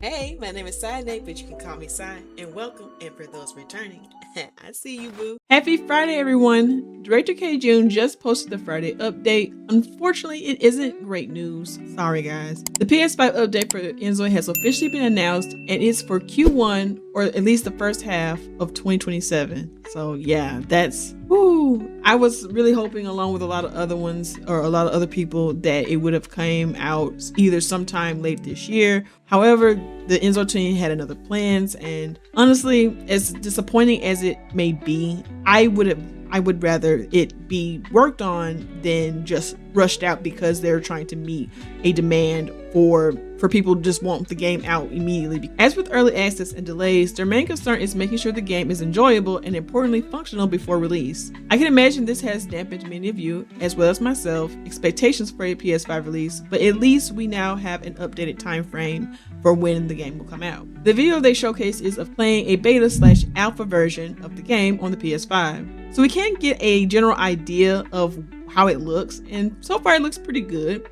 Hey, my name is cydnaide, but you can call me Cy, and welcome. And for those returning, I see you, boo. Happy Friday, everyone. Director Kjun just posted the Friday update. Unfortunately, it isn't great news. Sorry, guys. The PS5 update for inZOI has officially been announced, and it's for Q1, or at least the first half of 2027. So yeah, that's whoo. I was really hoping, along with a lot of other ones or a lot of other people, that it would have came out either sometime late this year. However, the inZOI team had another plans, and honestly, as disappointing as it may be, I would rather it be worked on than just rushed out because they're trying to meet a demand for people who just want the game out immediately. As with early access and delays, their main concern is making sure the game is enjoyable and importantly functional before release. I can imagine this has dampened many of you, as well as myself, expectations for a PS5 release, but at least we now have an updated time frame for when the game will come out. The video they showcase is of playing a beta/alpha version of the game on the PS5. So we can get a general idea of how it looks, and so far it looks pretty good.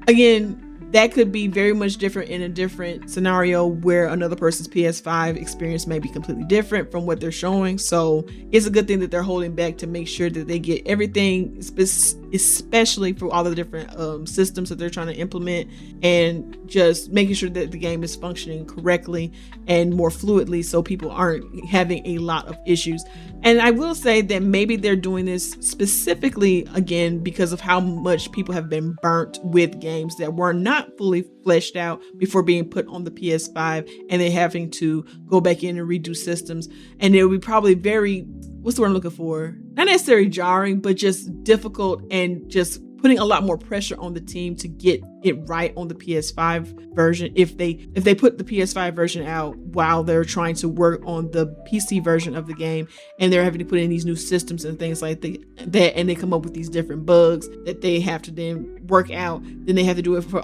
Again, that could be very much different in a different scenario where another person's PS5 experience may be completely different from what they're showing. So it's a good thing that they're holding back to make sure that they get everything, especially for all the different systems that they're trying to implement, and just making sure that the game is functioning correctly and more fluidly so people aren't having a lot of issues. And I will say that maybe they're doing this specifically, again, because of how much people have been burnt with games that were not fully fleshed out before being put on the PS5, and they're having to go back in and redo systems. And it would be probably very, what's the word I'm looking for? Not necessarily jarring, but just difficult, and just putting a lot more pressure on the team to get it right on the PS5 version if they put the PS5 version out while they're trying to work on the PC version of the game, and they're having to put in these new systems and things like that, and they come up with these different bugs that they have to then work out. Then they have to do it for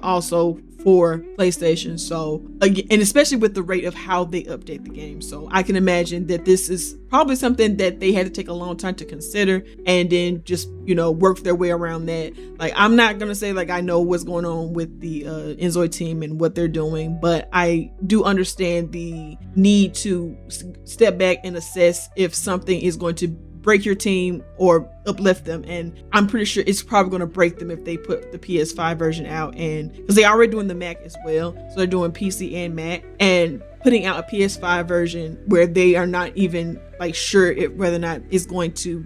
PlayStation. So again, and especially with the rate of how they update the game. So I can imagine that this is probably something that they had to take a long time to consider, and then just, work their way around that. Like, I'm not gonna say like I know what's going on with the inZOI team and what they're doing, but I do understand the need to step back and assess if something is going to break your team or uplift them. And I'm pretty sure it's probably going to break them if they put the PS5 version out, and because they already doing the Mac as well, so they're doing PC and Mac, and putting out a PS5 version where they are not even like sure whether or not it's going to,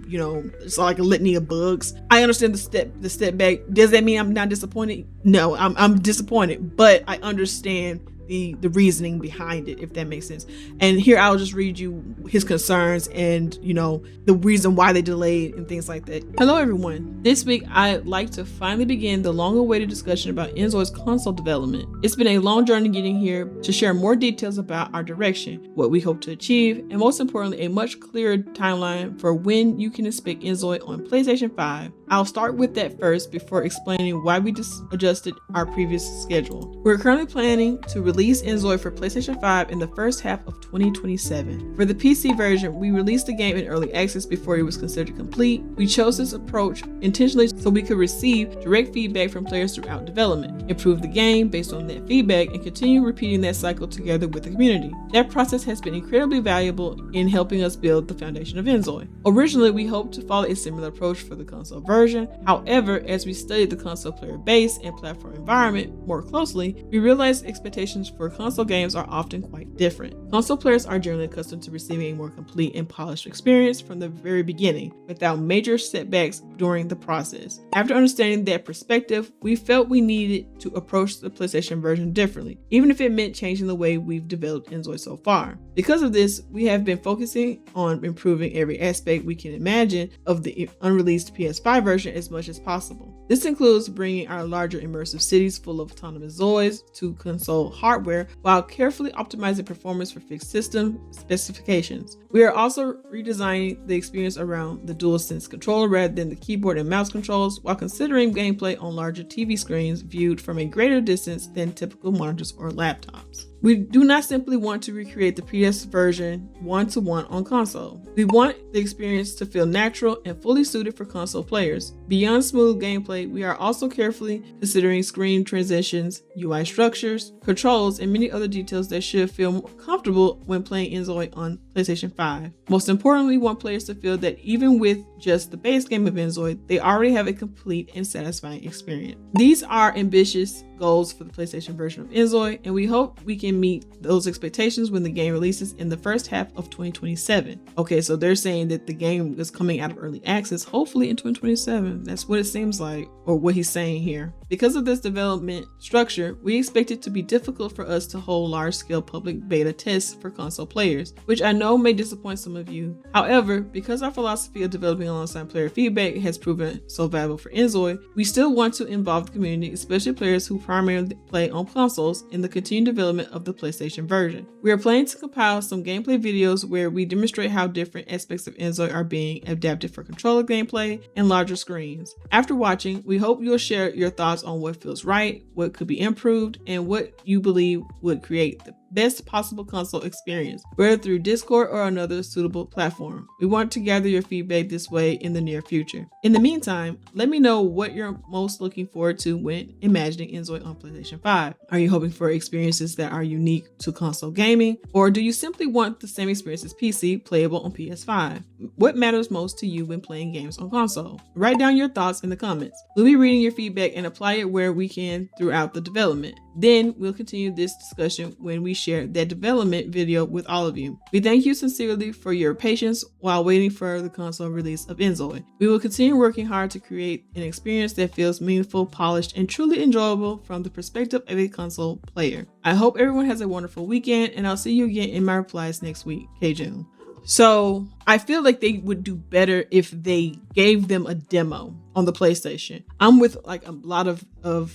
it's like a litany of bugs. I understand the step back. Does that mean I'm not disappointed? No, I'm disappointed, but I understand the reasoning behind it, if that makes sense. And here I'll just read you his concerns and the reason why they delayed and things like that. Hello everyone. This week I'd like to finally begin the long-awaited discussion about inZOI's console development. It's been a long journey getting here to share more details about our direction, what we hope to achieve, and most importantly, a much clearer timeline for when you can expect inZOI on PlayStation 5. I'll start with that first before explaining why we just adjusted our previous schedule. We're currently planning to release inZOI for PlayStation 5 in the first half of 2027. For the PC version, we released the game in early access before it was considered complete. We chose this approach intentionally so we could receive direct feedback from players throughout development, improve the game based on that feedback, and continue repeating that cycle together with the community. That process has been incredibly valuable in helping us build the foundation of inZOI. Originally, we hoped to follow a similar approach for the console version. However, as we studied the console player base and platform environment more closely, we realized expectations for console games are often quite different. Console players are generally accustomed to receiving a more complete and polished experience from the very beginning, without major setbacks during the process. After understanding that perspective, we felt we needed to approach the PlayStation version differently, even if it meant changing the way we've developed inZOI so far. Because of this, we have been focusing on improving every aspect we can imagine of the unreleased PS5 version as much as possible. This includes bringing our larger immersive cities full of autonomous Zoids to console hardware while carefully optimizing performance for fixed system specifications. We are also redesigning the experience around the DualSense controller rather than the keyboard and mouse controls, while considering gameplay on larger TV screens viewed from a greater distance than typical monitors or laptops. We do not simply want to recreate the PS version one-to-one on console. We want the experience to feel natural and fully suited for console players. players. Beyond smooth gameplay, we are also carefully considering screen transitions, UI structures, controls, and many other details that should feel comfortable when playing inZOI on PlayStation 5. Most importantly, we want players to feel that even with just the base game of inZOI, they already have a complete and satisfying experience. These are ambitious goals for the PlayStation version of inZOI, and we hope we can meet those expectations when the game releases in the first half of 2027. Okay, so they're saying that the game is coming out of early access, hopefully in 2027. That's what it seems like, or what he's saying here. Because of this development structure, we expect it to be difficult for us to hold large-scale public beta tests for console players, which I know may disappoint some of you. However, because our philosophy of developing alongside player feedback has proven so valuable for inZOI, we still want to involve the community, especially players who primarily play on consoles, in the continued development of the PlayStation version. We are planning to compile some gameplay videos where we demonstrate how different aspects of inZOI are being adapted for controller gameplay and larger screens. After watching, we hope you'll share your thoughts on what feels right, what could be improved, and what you believe would create the best possible console experience, whether through Discord or another suitable platform. We want to gather your feedback this way in the near future. In the meantime, let me know what you're most looking forward to when imagining inZOI on PlayStation 5. Are you hoping for experiences that are unique to console gaming, or do you simply want the same experience as PC playable on PS5? What matters most to you when playing games on console? Write down your thoughts in the comments. We'll be reading your feedback and apply it where we can throughout the development. Then we'll continue this discussion when we share that development video with all of you. We thank you sincerely for your patience while waiting for the console release of inZOI. We will continue working hard to create an experience that feels meaningful, polished, and truly enjoyable from the perspective of a console player. I hope everyone has a wonderful weekend, and I'll see you again in my replies next week. Kjun. So I feel like they would do better if they gave them a demo on the PlayStation. I'm with like a lot of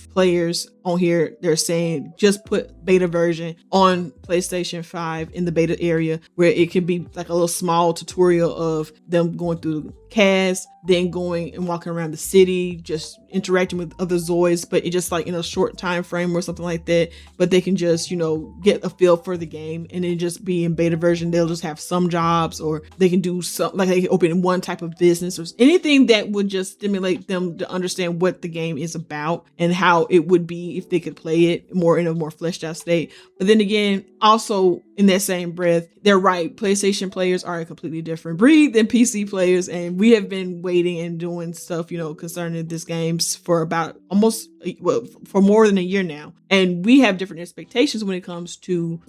players on here. They're saying just put beta version on PlayStation 5 in the beta area where it can be like a little small tutorial of them going through CAS, then going and walking around the city, just interacting with other Zoids, but it just like in a short time frame or something like that. But they can just, get a feel for the game, and then just be in beta version. They'll just have some jobs, or they can do something like they can open one type of business or anything that would just stimulate them to understand what the game is about and how it would be if they could play it more in a more fleshed out state. But then again, also in that same breath, they're right. PlayStation players are a completely different breed than PC players, and we have been waiting and doing stuff, concerning this games for about for more than a year now, and we have different expectations when it comes to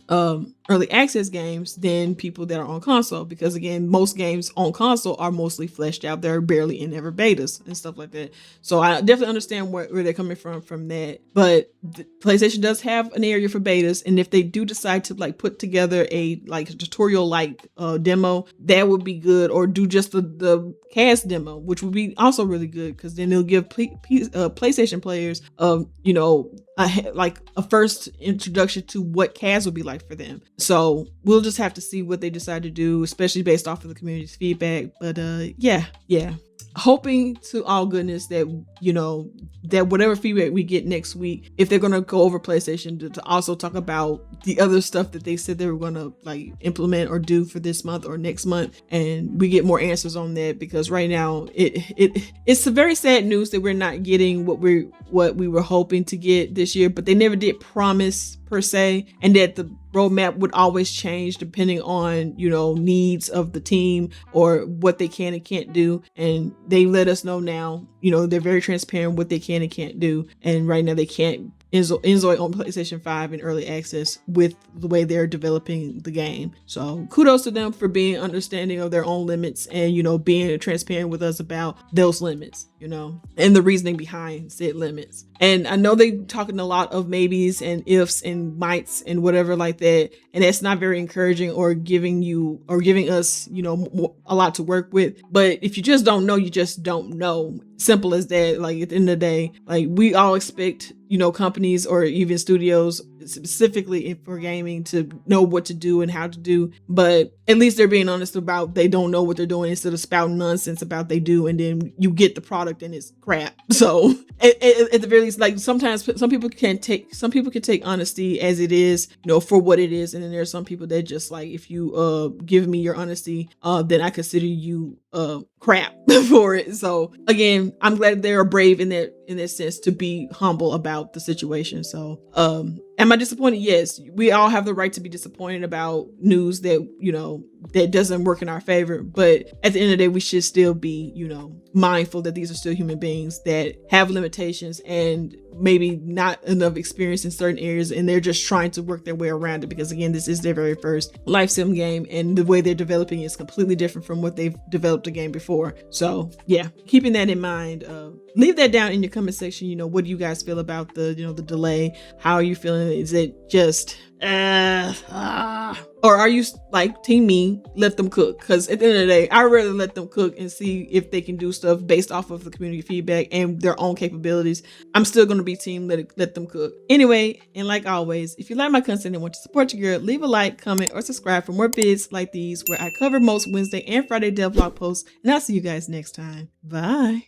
early access games than people that are on console, because again, most games on console are mostly fleshed out. They're barely in ever betas and stuff like that. So I definitely understand where they're coming from that. But PlayStation does have an area for betas, and if they do decide to like put together a tutorial demo, that would be good, or do just the CAS demo, which would be also really good, because then they'll give PlayStation players a first introduction to what CAS would be like for them. So we'll just have to see what they decide to do, especially based off of the community's feedback. But yeah. Hoping to all goodness that, that whatever feedback we get next week, if they're going to go over PlayStation to also talk about the other stuff that they said they were going to implement or do for this month or next month, and we get more answers on that, because right now it's a very sad news that we're not getting what we were hoping to get this year, but they never did promise per se, and that the roadmap would always change depending on needs of the team or what they can and can't do. And they let us know now, they're very transparent what they can and can't do, and right now they can't inZOI on PlayStation 5 in early access with the way they're developing the game. So kudos to them for being understanding of their own limits and being transparent with us about those limits, and the reasoning behind said limits. And I know they talking a lot of maybes and ifs and mights and whatever like that, and that's not very encouraging or giving us a lot to work with. But if you just don't know, you just don't know. Simple as that. Like at the end of the day, we all expect companies or even studios specifically for gaming to know what to do and how to do, but at least they're being honest about they don't know what they're doing, instead of spouting nonsense about they do, and then you get the product and it's crap. So at the very least, sometimes some people can take honesty as it is, for what it is, and then there's some people that just if you give me your honesty, then I consider you crap for it. So again, I'm glad they are brave in that sense to be humble about the situation. So am I disappointed? Yes, we all have the right to be disappointed about news that, you know, that doesn't work in our favor. But at the end of the day, we should still be, you know, mindful that these are still human beings that have limitations and maybe not enough experience in certain areas, and they're just trying to work their way around it, because again, this is their very first life sim game, and the way they're developing is completely different from what they've developed a game before. So yeah, keeping that in mind, leave that down in your comment section. You know, what do you guys feel about the, you know, the delay? How are you feeling? Is it just or are you like team me, let them cook? Because at the end of the day, I'd rather let them cook and see if they can do stuff based off of the community feedback and their own capabilities. I'm still going to be team let them cook. Anyway, and like always, if you like my content and want to support your girl, leave a like, comment, or subscribe for more vids like these where I cover most Wednesday and Friday devlog posts. And I'll see you guys next time. Bye.